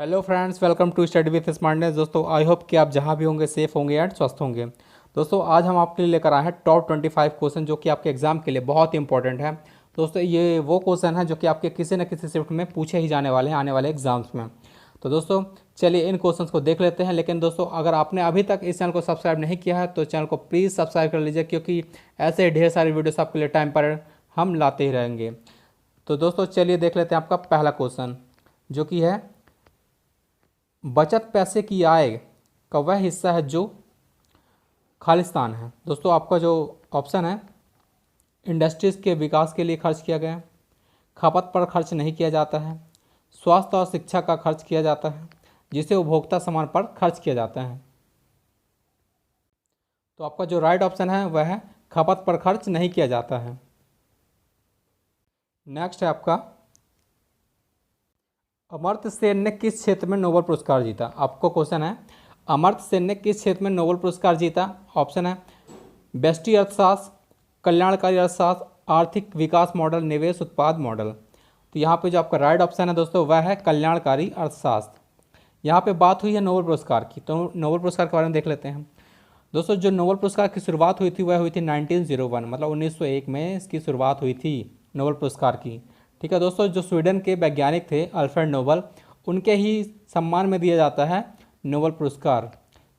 Hello friends, welcome to study with smartness. दोस्तों, I hope कि आप जहां भी होंगे सेफ होंगे एंड स्वस्थ होंगे। दोस्तों, आज हम आपके लिए लेकर आए हैं टॉप 25 क्वेश्चन जो कि आपके एग्जाम के लिए बहुत इंपॉर्टेंट है। दोस्तों, ये वो क्वेश्चन है जो कि आपके किसी न किसी शिफ्ट में पूछे ही जाने वाले हैं आने वाले एग्जाम्स में। तो दोस्तों, चलिए इन क्वेश्चंस को देख लेते हैं। लेकिन दोस्तों, अगर आपने अभी तक इस चैनल को सब्सक्राइब नहीं किया है तो चैनल को प्लीज़ सब्सक्राइब कर लीजिए, क्योंकि ऐसे ढेर सारी वीडियोस आपके लिए टाइम पर हम लाते ही रहेंगे। तो दोस्तों, चलिए देख लेते हैं आपका पहला क्वेश्चन, जो कि है बचत पैसे की आय का वह हिस्सा है जो खालिस्तान है। दोस्तों, आपका जो ऑप्शन है, इंडस्ट्रीज़ के विकास के लिए खर्च किया गया, खपत पर खर्च नहीं किया जाता है, स्वास्थ्य और शिक्षा का खर्च किया जाता है, जिसे उपभोक्ता सामान पर खर्च किया जाता है। तो आपका जो राइट ऑप्शन है वह है खपत पर खर्च नहीं किया जाता है। नेक्स्ट है आपका, अमर्त्य सेन ने किस क्षेत्र में नोबेल पुरस्कार जीता। आपको क्वेश्चन है, अमर्त्य सेन ने किस क्षेत्र में नोबेल पुरस्कार जीता। ऑप्शन है व्यष्टि अर्थशास्त्र, कल्याणकारी अर्थशास्त्र, आर्थिक विकास मॉडल, निवेश उत्पाद मॉडल। तो यहाँ पे जो आपका राइट ऑप्शन है दोस्तों वह है कल्याणकारी अर्थशास्त्र। यहाँ पे बात हुई है नोबेल पुरस्कार की, तो नोबेल पुरस्कार के बारे में देख लेते हैं। दोस्तों, जो नोबेल पुरस्कार की शुरुआत हुई थी वह हुई थी 1901, मतलब 1901 में इसकी शुरुआत हुई थी नोबेल पुरस्कार की। ठीक है दोस्तों, जो स्वीडन के वैज्ञानिक थे अल्फ्रेड नोबल, उनके ही सम्मान में दिया जाता है नोबेल पुरस्कार।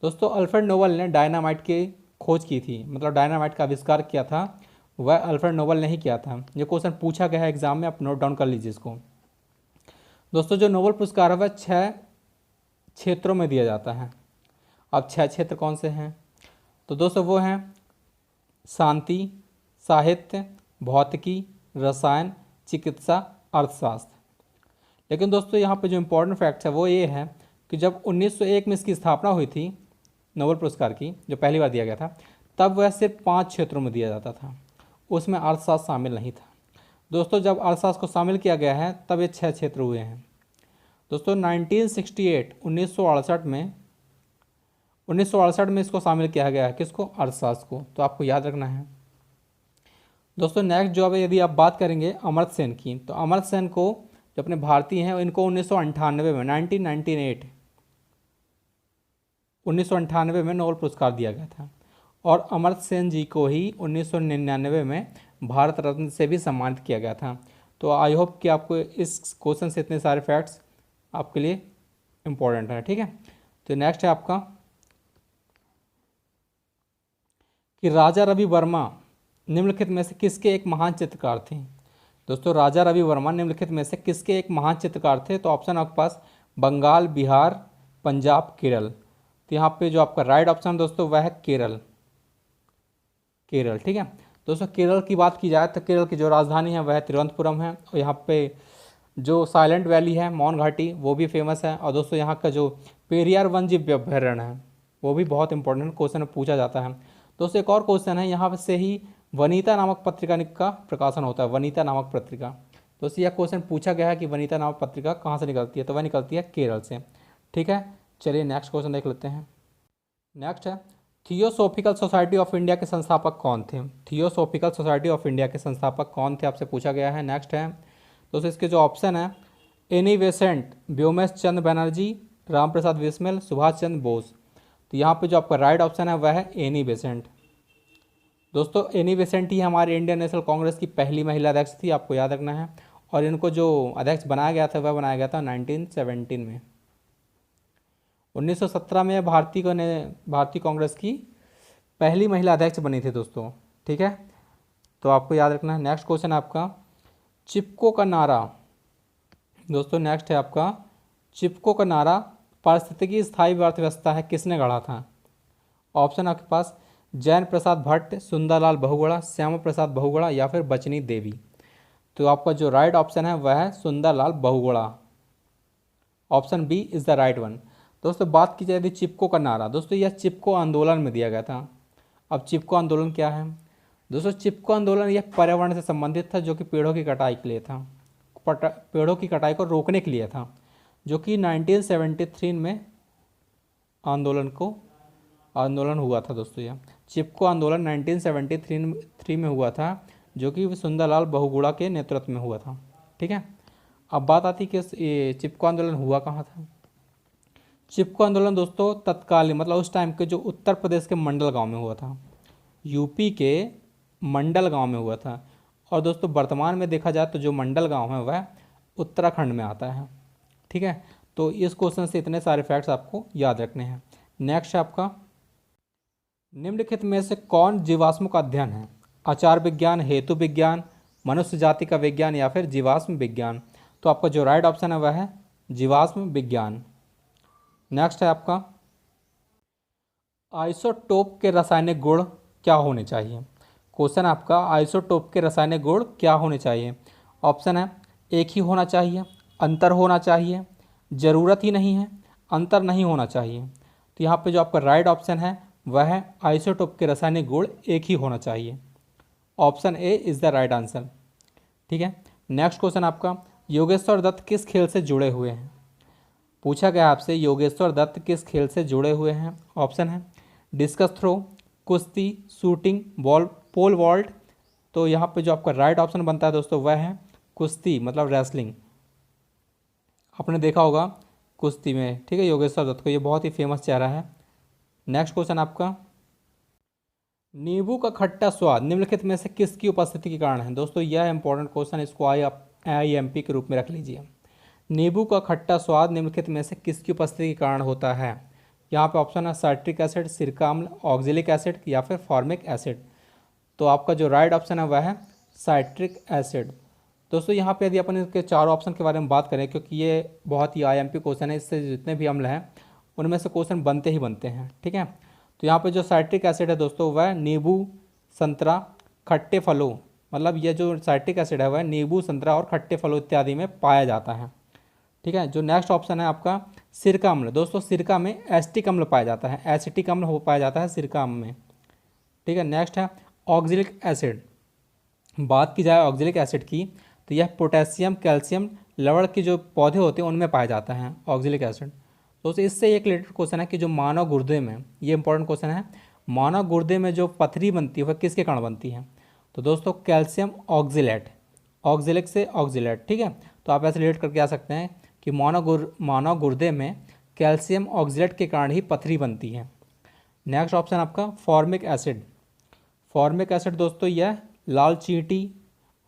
दोस्तों, अल्फ्रेड नोबल ने डायनामाइट की खोज की थी, मतलब डायनामाइट का आविष्कार किया था, वह अल्फ्रेड नोबल ने ही किया था। ये क्वेश्चन पूछा गया है एग्जाम में, आप नोट डाउन कर लीजिए इसको। दोस्तों, जो नोबेल पुरस्कार है वह 6 क्षेत्रों में दिया जाता है। अब 6 क्षेत्र कौन से हैं? तो दोस्तों वो हैं शांति, साहित्य, भौतिकी, रसायन, चिकित्सा, अर्थशास्त्र। लेकिन दोस्तों, यहाँ पे जो इम्पोर्टेंट फैक्ट है वो ये है कि जब 1901 में इसकी स्थापना हुई थी नोबेल पुरस्कार की, जो पहली बार दिया गया था, तब वह सिर्फ 5 क्षेत्रों में दिया जाता था, उसमें अर्थशास्त्र शामिल नहीं था। दोस्तों, जब अर्थशास्त्र को शामिल किया गया है तब ये 6 क्षेत्र हुए हैं। दोस्तों, 1968 1968 में इसको शामिल किया गया है, किसको? अर्थशास्त्र को। तो आपको याद रखना है। दोस्तों, नेक्स्ट जो अब यदि आप बात करेंगे अमर्त्य सेन की, तो अमर्त्य सेन को जो अपने भारतीय हैं इनको 1998 में 1998 में नोबेल पुरस्कार दिया गया था, और अमर्त्य सेन जी को ही 1999 में भारत रत्न से भी सम्मानित किया गया था। तो आई होप कि आपको इस क्वेश्चन से इतने सारे फैक्ट्स आपके लिए इम्पोर्टेंट है। ठीक है, तो नेक्स्ट है आपका कि राजा रवि वर्मा निम्नलिखित में से किसके एक महान चित्रकार थे। दोस्तों, राजा रवि वर्मा निम्नलिखित में से किसके एक महान चित्रकार थे? तो ऑप्शन आपके पास बंगाल, बिहार, पंजाब, केरल। तो यहाँ पे जो आपका राइट ऑप्शन दोस्तों वह है केरल। केरल, ठीक है दोस्तों। केरल की बात की जाए तो केरल की जो राजधानी है वह तिरुवनंतपुरम है, और यहाँ पे जो साइलेंट वैली है, मौन घाटी, वो भी फेमस है। और दोस्तों, यहाँ का जो पेरियार वन्यजीव अभ्यारण्य है वो भी बहुत इंपॉर्टेंट क्वेश्चन में पूछा जाता है। दोस्तों, एक और क्वेश्चन है, यहाँ से ही वनीता नामक पत्रिका का प्रकाशन होता है, वनीता नामक पत्रिका। दोस्तों, यह क्वेश्चन पूछा गया है कि वनीता नामक पत्रिका कहाँ से निकलती है, तो वह निकलती है केरल से। ठीक है, चलिए नेक्स्ट क्वेश्चन देख लेते हैं। नेक्स्ट है, थियोसॉफिकल सोसाइटी ऑफ इंडिया के संस्थापक कौन थे? थियोसॉफिकल सोसाइटी ऑफ इंडिया के संस्थापक कौन थे, आपसे पूछा गया है। नेक्स्ट है दोस्तों, इसके जो ऑप्शन है, एनी बेसेंट, व्योमेश चंद्र बनर्जी, राम प्रसाद बिस्मिल, सुभाष चंद्र बोस। तो यहाँ पे जो आपका राइट ऑप्शन है वह है एनी बेसेंट। दोस्तों, एनी बेसेंट ही हमारे इंडियन नेशनल कांग्रेस की पहली महिला अध्यक्ष थी, आपको याद रखना है। और इनको जो अध्यक्ष बनाया गया था वह बनाया गया था 1917 में। 1917 में भारतीय कांग्रेस की पहली महिला अध्यक्ष बनी थी दोस्तों। ठीक है, तो आपको याद रखना है। नेक्स्ट क्वेश्चन आपका, चिपको का नारा। दोस्तों, नेक्स्ट है आपका, चिपको का नारा पारिस्थितिकी स्थायी अर्थव्यवस्था है किसने गढ़ा था? ऑप्शन आपके पास जैन प्रसाद भट्ट, सुंदरलाल बहुगुणा, श्यामा प्रसाद बहुगुणा, या फिर बचनी देवी। तो आपका जो राइट ऑप्शन है वह है Sundarlal Bahuguna. Option B is the right one. दोस्तों, बात की जाए यदि चिपको का नारा, दोस्तों यह चिपको आंदोलन में दिया गया था। अब चिपको आंदोलन क्या है? दोस्तों, चिपको आंदोलन यह पर्यावरण से संबंधित था, जो कि पेड़ों की कटाई के लिए था, पेड़ों की कटाई को रोकने के लिए था, जो कि 1973 में आंदोलन हुआ था। दोस्तों, यह चिपको आंदोलन 1973 में हुआ था, जो कि सुंदरलाल बहुगुणा के नेतृत्व में हुआ था। ठीक है, अब बात आती कि ये चिपको आंदोलन हुआ कहाँ था। चिपको आंदोलन दोस्तों तत्कालीन मतलब उस टाइम के जो उत्तर प्रदेश के मंडल गांव में हुआ था, यूपी के मंडल गांव में हुआ था। और दोस्तों वर्तमान में देखा जाए तो जो मंडल गांव है वह उत्तराखंड में आता है। ठीक है, तो इस क्वेश्चन से इतने सारे फैक्ट्स आपको याद रखने हैं। नेक्स्ट है आपका, निम्नलिखित में से कौन जीवाश्म का अध्ययन है? आचार विज्ञान, हेतु विज्ञान, मनुष्य जाति का विज्ञान या फिर जीवाश्म विज्ञान। तो आपका जो राइट ऑप्शन है वह है जीवाश्म विज्ञान। नेक्स्ट है आपका, आइसोटोप के रासायनिक गुण क्या होने चाहिए? क्वेश्चन आपका, आइसोटोप के रासायनिक गुण क्या होने चाहिए? ऑप्शन है एक ही होना चाहिए, अंतर होना चाहिए, ज़रूरत ही नहीं है, अंतर नहीं होना चाहिए। तो यहाँ पे जो आपका राइट ऑप्शन है वह है आइसोटोप के रासायनिक गुण एक ही होना चाहिए। Option A is the right answer. ठीक है, नेक्स्ट क्वेश्चन आपका, योगेश्वर दत्त किस खेल से जुड़े हुए हैं? पूछा गया आपसे योगेश्वर दत्त किस खेल से जुड़े हुए हैं? ऑप्शन है डिस्कस थ्रो, कुश्ती, शूटिंग, बॉल, पोल वॉल्ट। तो यहाँ पे जो आपका राइट ऑप्शन बनता है दोस्तों वह है कुश्ती मतलब रेसलिंग। आपने देखा होगा कुश्ती में, ठीक है, योगेश्वर दत्त को, ये बहुत ही फेमस चेहरा है। नेक्स्ट क्वेश्चन आपका, नींबू का खट्टा स्वाद निम्नलिखित में से किसकी उपस्थिति के कारण है? दोस्तों यह इंपॉर्टेंट क्वेश्चन, इसको IMP के रूप में रख लीजिए। नींबू का खट्टा स्वाद निम्नलिखित में से किसकी उपस्थिति के कारण होता है? यहाँ पे ऑप्शन है साइट्रिक एसिड, सिरका अम्ल, ऑक्जेलिक एसिड या फिर फॉर्मिक एसिड। तो आपका जो राइट ऑप्शन है वह है साइट्रिक एसिड। दोस्तों यहाँ पे यदि अपन इसके चारों ऑप्शन के बारे में बात करें, क्योंकि ये बहुत ही IMP क्वेश्चन है, इससे जितने भी अम्ल हैं उनमें से क्वेश्चन बनते ही बनते हैं। ठीक है, तो यहाँ पे जो साइट्रिक एसिड है दोस्तों वह नींबू, संतरा, खट्टे फलों, मतलब ये जो साइट्रिक एसिड है वह नींबू, संतरा और खट्टे फलों इत्यादि में पाया जाता है। ठीक है, जो नेक्स्ट ऑप्शन है आपका सिरका अम्ल। दोस्तों सिरका में एसिटिक अम्ल पाया जाता है, एसिटिक अम्ल हो पाया जाता है सिरका अम्ल में। ठीक है, नेक्स्ट है ऑक्जेलिक एसिड। बात की जाए ऑक्जेलिक एसिड की तो यह पोटेशियम, कैल्शियम, लवण के जो पौधे होते हैं उनमें पाया जाता है ऑक्जेलिक एसिड। दोस्तों इससे एक रिलेटेड क्वेश्चन है कि जो मानव गुर्दे में, ये इंपॉर्टेंट क्वेश्चन है, मानव गुर्दे में जो पथरी बनती है वह किसके कारण बनती है? तो दोस्तों कैल्शियम ऑक्जेलेट, ऑक्जेलिक से ऑक्जेलेट। ठीक है, तो आप ऐसे रिलेट करके आ सकते हैं कि मानव गुर्दे में कैल्शियम ऑक्जेलेट के कारण ही पथरी बनती है। नेक्स्ट ऑप्शन आपका फॉर्मिक एसिड। फॉर्मिक एसिड दोस्तों यह लाल चींटी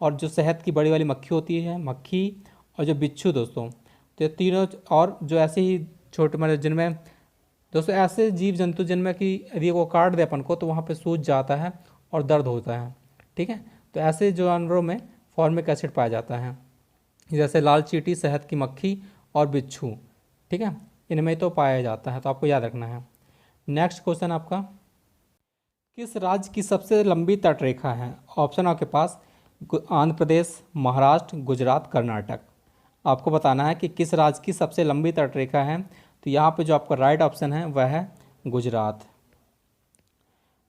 और जो शहद की बड़ी वाली मक्खी होती है, मक्खी और जो बिच्छू दोस्तों, तो ये तीनों, और जो ऐसे ही छोटे मतलब जिनमें दोस्तों ऐसे जीव जंतु जिनमें कि यदि वो काट दे अपन को तो वहाँ पे सूज जाता है और दर्द होता है। ठीक है, तो ऐसे जानवरों में फॉर्मिक एसिड पाया जाता है, जैसे लाल चींटी, शहद की मक्खी और बिच्छू। ठीक है, इनमें तो पाया जाता है, तो आपको याद रखना है। नेक्स्ट क्वेश्चन आपका, किस राज्य की सबसे लंबी तटरेखा है? ऑप्शन आपके पास आंध्र प्रदेश, महाराष्ट्र, गुजरात, कर्नाटक। आपको बताना है कि किस राज्य की सबसे लंबी तटरेखा है। तो यहाँ पे जो आपका राइट ऑप्शन है वह है गुजरात।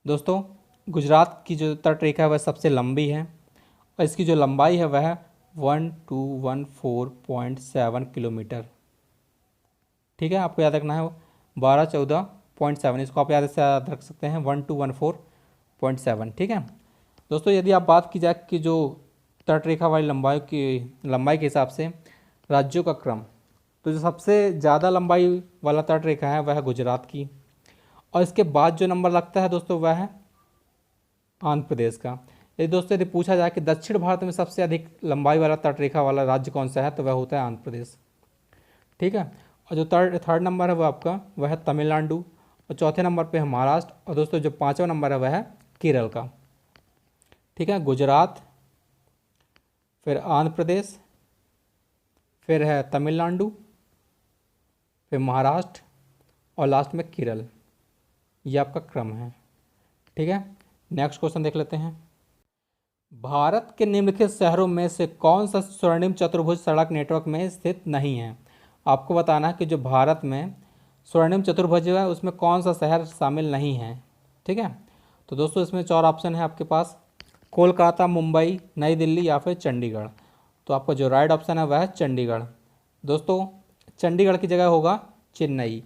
दोस्तों गुजरात की जो तटरेखा है वह सबसे लंबी है और इसकी जो लंबाई है वह 1214.7 किलोमीटर। ठीक है, आपको याद रखना है 1214.7, इसको आप याद से याद रख सकते हैं 1214.7। ठीक है दोस्तों, यदि आप बात की जाए कि जो तटरेखा वाली लंबाई के हिसाब से राज्यों का क्रम, तो जो सबसे ज़्यादा लंबाई वाला तटरेखा है वह है गुजरात की, और इसके बाद जो नंबर लगता है दोस्तों वह है आंध्र प्रदेश का। यदि दोस्तों यदि पूछा जाए कि दक्षिण भारत में सबसे अधिक लंबाई वाला तटरेखा वाला राज्य कौन सा है, तो वह होता है आंध्र प्रदेश। ठीक है, और जो थर्ड नंबर है वह आपका वह है तमिलनाडु, और चौथे नंबर पे है महाराष्ट्र, और दोस्तों जो पाँचवा नंबर है वह है केरल का। ठीक है, गुजरात, फिर आंध्र प्रदेश, फिर है तमिलनाडु, फिर महाराष्ट्र और लास्ट में केरल। ये आपका क्रम है। ठीक है, नेक्स्ट क्वेश्चन देख लेते हैं। भारत के निम्नलिखित शहरों में से कौन सा स्वर्णिम चतुर्भुज सड़क नेटवर्क में स्थित नहीं है? आपको बताना है कि जो भारत में स्वर्णिम चतुर्भुज है उसमें कौन सा शहर शामिल नहीं है। ठीक है, तो दोस्तों इसमें 4 ऑप्शन है आपके पास, कोलकाता, मुंबई, नई दिल्ली या फिर चंडीगढ़। तो आपका जो राइट ऑप्शन है वह है चंडीगढ़। दोस्तों चंडीगढ़ की जगह होगा चेन्नई।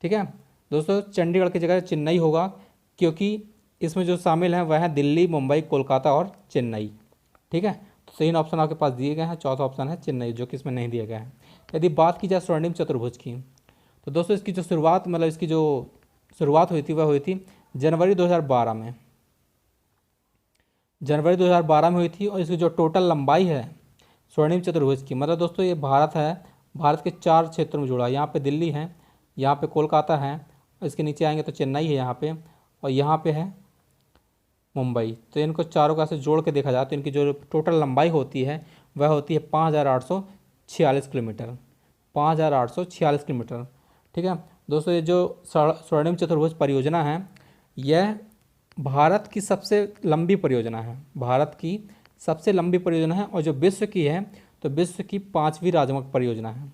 ठीक है दोस्तों, चंडीगढ़ की जगह चेन्नई होगा, क्योंकि इसमें जो शामिल हैं वह है दिल्ली, मुंबई, कोलकाता और चेन्नई। ठीक है, तो 3 ऑप्शन आपके पास दिए गए हैं, चौथा ऑप्शन है चेन्नई जो कि इसमें नहीं दिया गया है। यदि बात की जाए स्वर्णिम चतुर्भुज की, तो दोस्तों इसकी जो शुरुआत मतलब इसकी जो शुरुआत हुई थी वह हुई थी जनवरी 2012 में, जनवरी 2012 में हुई थी। और इसकी जो टोटल लंबाई है स्वर्णिम चतुर्भुज की, मतलब दोस्तों ये भारत है, भारत के 4 क्षेत्रों में जुड़ा है। यहाँ पे दिल्ली है, यहाँ पे कोलकाता है, और इसके नीचे आएंगे तो चेन्नई है यहाँ पे, और यहाँ पे है मुंबई। तो इनको चारों का से जोड़ के देखा जाए तो इनकी जो टोटल लंबाई होती है वह होती है 5,846 किलोमीटर, 5,846 किलोमीटर। ठीक है दोस्तों, ये जो स्वर्णिम चतुर्भुज परियोजना है यह भारत की सबसे लंबी परियोजना है, भारत की सबसे लंबी परियोजना है। और जो विश्व की है तो विश्व की 5वीं राजमार्ग परियोजना है,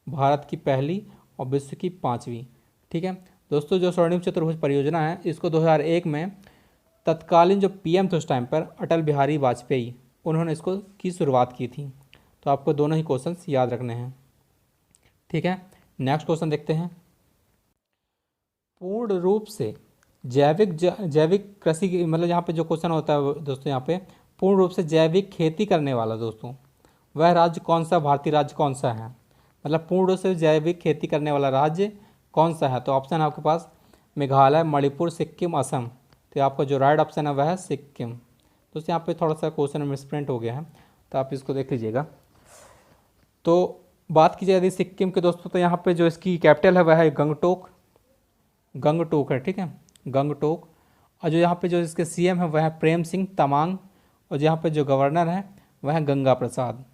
भारत की पहली और विश्व की 5वीं। ठीक है दोस्तों, जो स्वर्णिम चतुर्भुज परियोजना है इसको 2001 में तत्कालीन जो पीएम थे उस टाइम पर अटल बिहारी वाजपेयी, उन्होंने इसको की शुरुआत की थी। तो आपको दोनों ही क्वेश्चंस याद रखने हैं। ठीक है, नेक्स्ट क्वेश्चन देखते हैं। पूर्ण रूप से जैविक कृषि की, मतलब यहाँ पे जो क्वेश्चन होता है दोस्तों, यहाँ पे पूर्ण रूप से जैविक खेती करने वाला दोस्तों वह राज्य कौन सा, भारतीय राज्य कौन सा है? मतलब पूर्ण रूप से जैविक खेती करने वाला राज्य कौन सा है? तो ऑप्शन है आपके पास मेघालय, मणिपुर, सिक्किम, असम। तो आपका जो राइट ऑप्शन है वह है सिक्किम। तो यहाँ पे थोड़ा सा क्वेश्चन मिसप्रिंट हो गया है, तो आप इसको देख लीजिएगा। तो बात की जाए यदि सिक्किम के दोस्तों, तो यहाँ पे जो इसकी कैपिटल है वह है गंगटोक, गंगटोक है। ठीक है, गंगटोक। और जो यहाँ पे जो इसके सीएम है वह है प्रेम सिंह तमांग, और यहाँ पे जो गवर्नर है वह है गंगा प्रसाद।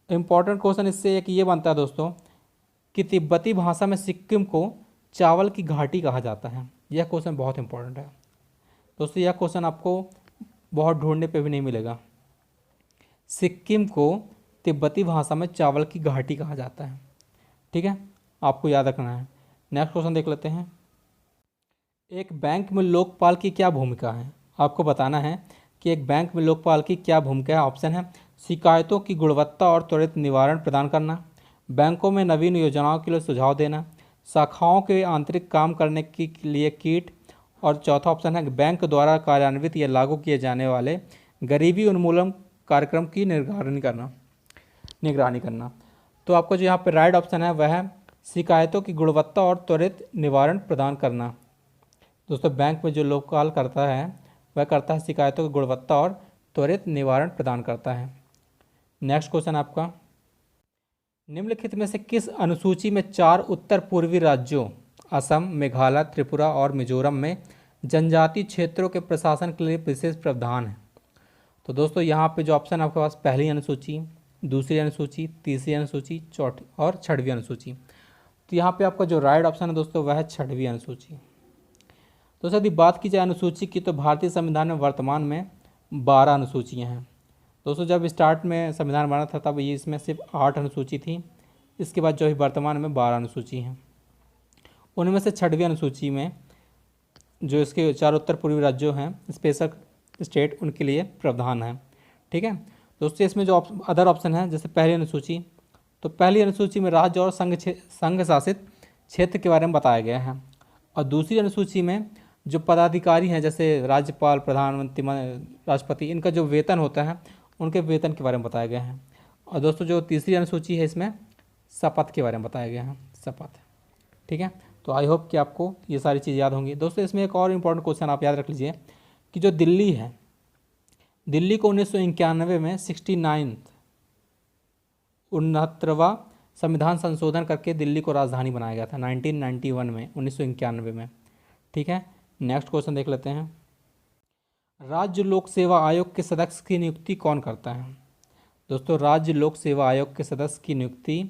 इम्पॉर्टेंट क्वेश्चन इससे एक ये बनता है दोस्तों कि तिब्बती भाषा में सिक्किम को चावल की घाटी कहा जाता है। यह क्वेश्चन बहुत इंपॉर्टेंट है दोस्तों, यह क्वेश्चन आपको बहुत ढूंढने पे भी नहीं मिलेगा। सिक्किम को तिब्बती भाषा में चावल की घाटी कहा जाता है। ठीक है, आपको याद रखना है। नेक्स्ट क्वेश्चन देख लेते हैं। एक बैंक में लोकपाल की क्या भूमिका है? आपको बताना है कि एक बैंक में लोकपाल की क्या भूमिका है। ऑप्शन है शिकायतों की गुणवत्ता और त्वरित निवारण प्रदान करना, बैंकों में नवीन योजनाओं के लिए सुझाव देना, शाखाओं के आंतरिक काम करने के लिए कीट, और चौथा ऑप्शन है बैंक द्वारा कार्यान्वित या लागू किए जाने वाले गरीबी उन्मूलन कार्यक्रम की निगरानी करना। तो आपको जो यहाँ पे राइट ऑप्शन है वह है शिकायतों की गुणवत्ता और त्वरित निवारण प्रदान करना। दोस्तों बैंक में जो लोकपाल करता है वह करता है शिकायतों की गुणवत्ता और त्वरित निवारण प्रदान करता है। नेक्स्ट क्वेश्चन आपका, निम्नलिखित में से किस अनुसूची में 4 उत्तर पूर्वी राज्यों असम, मेघालय, त्रिपुरा और मिजोरम में जनजातीय क्षेत्रों के प्रशासन के लिए विशेष प्रावधान है? तो दोस्तों यहाँ पे जो ऑप्शन आपके पास पहली अनुसूची, दूसरी अनुसूची, तीसरी अनुसूची, चौथी और 6वीं अनुसूची। तो यहाँ पे आपका जो राइट ऑप्शन है दोस्तों वह है 6वीं अनुसूची। तो यदि बात की जाए अनुसूची की, तो भारतीय संविधान में वर्तमान में 12 अनुसूचियाँ हैं दोस्तों। जब स्टार्ट में संविधान बना था तब ये इसमें सिर्फ 8 अनुसूची थी, इसके बाद जो है वर्तमान में 12 अनुसूची हैं। उनमें से 6वीं अनुसूची में जो इसके 4 उत्तर पूर्वी राज्यों हैं स्पेशल स्टेट, उनके लिए प्रावधान है। ठीक है दोस्तों, इसमें जो अदर ऑप्शन है जैसे पहली अनुसूची, तो पहली अनुसूची में राज्य और संघ शासित क्षेत्र के बारे में बताया गया है, और दूसरी अनुसूची में जो पदाधिकारी हैं जैसे राज्यपाल, प्रधानमंत्री, राष्ट्रपति, इनका जो वेतन होता है उनके वेतन के बारे में बताया गया है। और दोस्तों जो तीसरी अनुसूची है इसमें शपथ के बारे में बताया गया है, शपथ। ठीक है, तो आई होप कि आपको ये सारी चीज़ याद होंगी। दोस्तों इसमें एक और इम्पॉर्टेंट क्वेश्चन आप याद रख लीजिए कि जो दिल्ली है, दिल्ली को 1991 में 69वां संविधान संशोधन करके दिल्ली को राजधानी बनाया गया था 1991 में, 1991 में। ठीक है, नेक्स्ट क्वेश्चन देख लेते हैं। राज्य लोक सेवा आयोग के सदस्य की नियुक्ति कौन करता है? दोस्तों राज्य लोक सेवा आयोग के सदस्य की नियुक्ति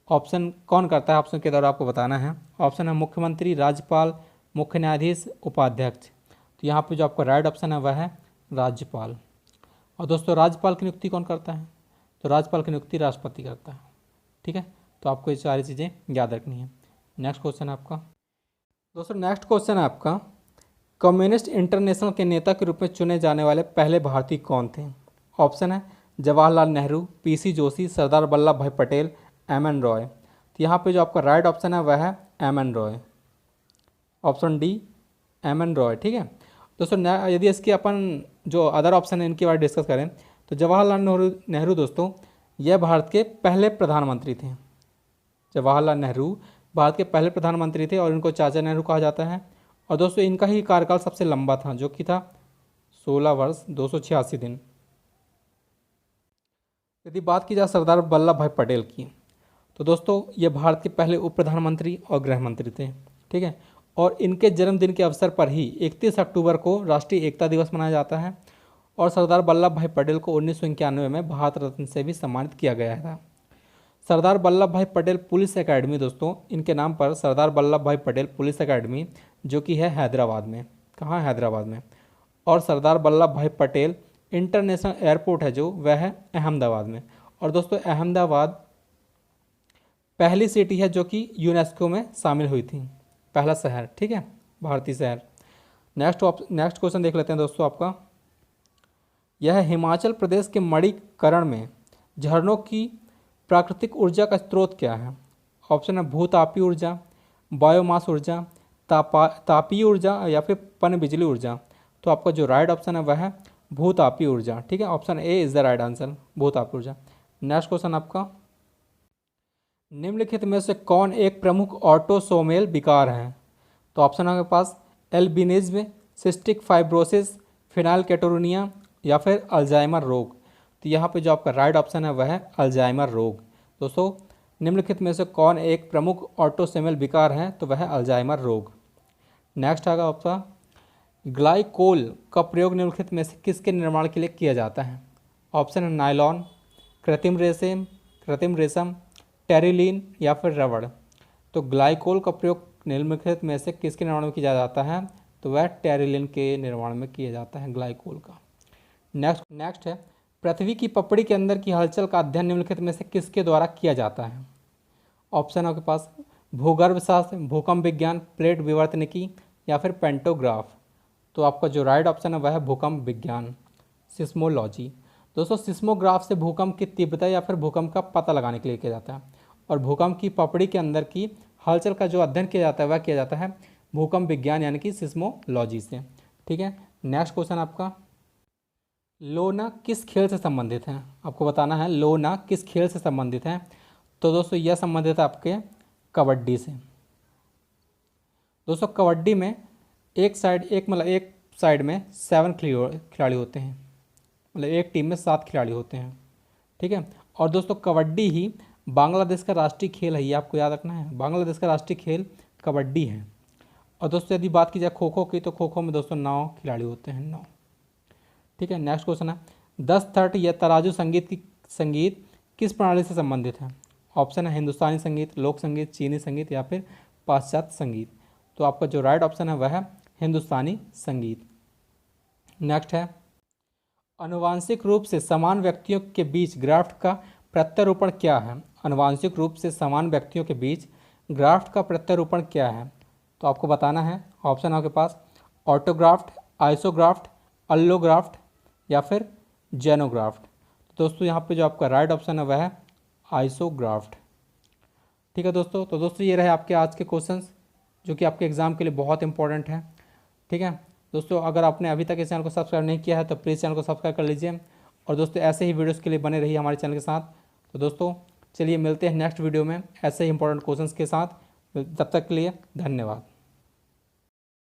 ऑप्शन कौन करता है? ऑप्शन के द्वारा आपको बताना है। ऑप्शन है मुख्यमंत्री, राज्यपाल, मुख्य न्यायाधीश, उपाध्यक्ष। तो यहाँ पे जो आपका राइट ऑप्शन है वह है राज्यपाल। और दोस्तों राज्यपाल की नियुक्ति कौन करता है? तो राज्यपाल की नियुक्ति राष्ट्रपति करता है। ठीक है, तो आपको ये सारी चीज़ें याद रखनी है। नेक्स्ट क्वेश्चन है आपका दोस्तों, नेक्स्ट क्वेश्चन है आपका, कम्युनिस्ट इंटरनेशनल के नेता के रूप में चुने जाने वाले पहले भारतीय कौन थे? ऑप्शन है जवाहरलाल नेहरू, पीसी जोशी, सरदार वल्लभ भाई पटेल, एम.एन. रॉय। तो यहाँ पे जो आपका राइट ऑप्शन है वह है M.N.. Roy, option D M.N.. Roy. ठीक है दोस्तों, यदि इसके अपन जो अदर ऑप्शन है इनके बारे में डिस्कस करें तो जवाहरलाल नेहरू दोस्तों यह भारत के पहले प्रधानमंत्री थे। जवाहरलाल नेहरू भारत के पहले प्रधानमंत्री थे और इनको चाचा नेहरू कहा जाता है। और दोस्तों इनका ही कार्यकाल सबसे लंबा था, जो कि था 16 वर्ष 286 दिन। यदि बात की जाए सरदार वल्लभ भाई पटेल की, तो दोस्तों ये भारत के पहले उप प्रधानमंत्री और गृह मंत्री थे। ठीक है, और इनके जन्मदिन के अवसर पर ही 31 अक्टूबर को राष्ट्रीय एकता दिवस मनाया जाता है। और सरदार वल्लभ भाई पटेल को 1991 में भारत रत्न से भी सम्मानित किया गया था। सरदार वल्लभ भाई पटेल पुलिस एकेडमी, दोस्तों इनके नाम पर सरदार वल्लभ भाई पटेल पुलिस एकेडमी, जो कि है हैदराबाद में। कहाँ? हैदराबाद में। और सरदार वल्लभ भाई पटेल इंटरनेशनल एयरपोर्ट है जो, वह है अहमदाबाद में। और दोस्तों अहमदाबाद पहली सिटी है जो कि यूनेस्को में शामिल हुई थी, पहला शहर। ठीक है, भारतीय शहर। नेक्स्ट क्वेश्चन देख लेते हैं दोस्तों आपका। यह हिमाचल प्रदेश के मणिकर्ण में झरनों की प्राकृतिक ऊर्जा का स्रोत क्या है? ऑप्शन है भूतापीय ऊर्जा, बायोमास ऊर्जा, तापीय ऊर्जा या फिर पनबिजली ऊर्जा। तो आपका जो राइट ऑप्शन है वह है भूतापीय ऊर्जा। ठीक है, option A is the right answer, भूतापीय ऊर्जा। नेक्स्ट क्वेश्चन आपका, निम्नलिखित में से कौन एक प्रमुख ऑटोसोमल विकार है? तो ऑप्शन है आपके पास एल्बिनिज्म, सिस्टिक फाइब्रोसिस, फिनाइलकेटोनुरिया या फिर अल्जाइमर रोग। तो यहाँ पे जो आपका राइट ऑप्शन है वह है अल्जाइमर रोग। दोस्तों निम्नलिखित में से कौन एक प्रमुख ऑटोसोमल विकार है? तो वह है अल्जाइमर रोग। नेक्स्ट आएगा आपका, ग्लाइकोल का प्रयोग निम्नलिखित में से किसके निर्माण के लिए किया जाता है? ऑप्शन है नायलॉन, कृत्रिम रेशम, टेरिलीन या फिर रबड़। तो ग्लाइकोल का प्रयोग निम्नलिखित में से किसके निर्माण में किया जाता है? तो वह टेरिलीन के निर्माण में किया जाता है, ग्लाइकोल का। नेक्स्ट है, पृथ्वी की पपड़ी के अंदर की हलचल का अध्ययन निम्नलिखित में से किसके द्वारा किया जाता है? ऑप्शन है आपके पास भूगर्भ शास्त्र, भूकंप विज्ञान, प्लेट विवर्तनिकी या फिर पेंटोग्राफ। तो आपका जो राइट ऑप्शन है वह है भूकंप विज्ञान, सिस्मोलॉजी। दोस्तों सिस्मोग्राफ से भूकंप की तीव्रता या फिर भूकंप का पता लगाने के लिए किया जाता है। और भूकंप की पपड़ी के अंदर की हलचल का जो अध्ययन किया जाता है वह किया जाता है भूकंप विज्ञान यानी कि सिस्मोलॉजी से। ठीक है, नेक्स्ट क्वेश्चन आपका, लोना किस खेल से संबंधित है? आपको बताना है लोना किस खेल से संबंधित है। तो दोस्तों यह संबंधित है आपके कबड्डी से। दोस्तों कबड्डी में एक साइड में 7 खिलाड़ी होते हैं, मतलब एक टीम में 7 खिलाड़ी होते हैं। ठीक है, और दोस्तों कबड्डी ही बांग्लादेश का राष्ट्रीय खेल है, ये आपको याद रखना है। बांग्लादेश का राष्ट्रीय खेल कबड्डी है। और दोस्तों यदि बात की जाए खो खो की, तो खो खो में दोस्तों 9 खिलाड़ी होते हैं, 9। ठीक है, नेक्स्ट क्वेश्चन है, 10-30 या तराजू संगीत किस प्रणाली से संबंधित है? ऑप्शन है हिंदुस्तानी संगीत, लोक संगीत, चीनी संगीत या फिर पाश्चात्य संगीत। तो आपका जो राइट ऑप्शन है वह है हिंदुस्तानी संगीत। नेक्स्ट है, आनुवांशिक रूप से समान व्यक्तियों के बीच ग्राफ्ट का प्रत्यारोपण क्या है? आनुवांशिक रूप से समान व्यक्तियों के बीच ग्राफ्ट का प्रत्यारोपण क्या है? तो आपको बताना है, ऑप्शन आपके पास ऑटोग्राफ्ट, आइसोग्राफ्ट, अल्लोग्राफ्ट या फिर जेनोग्राफ्ट। तो दोस्तों यहाँ पे जो आपका राइट ऑप्शन है वह है आइसोग्राफ्ट। ठीक है दोस्तों, तो दोस्तों ये रहे आपके आज के क्वेश्चंस जो कि आपके एग्जाम के लिए बहुत इंपॉर्टेंट है। ठीक है दोस्तों, अगर आपने अभी तक इस चैनल को सब्सक्राइब नहीं किया है तो प्लीज़ चैनल को सब्सक्राइब कर लीजिए। और दोस्तों ऐसे ही वीडियोज़ के लिए बने रहिए हमारे चैनल के साथ। तो दोस्तों चलिए मिलते हैं नेक्स्ट वीडियो में ऐसे ही इंपॉर्टेंट क्वेश्चंस के साथ। तब तक के लिए धन्यवाद।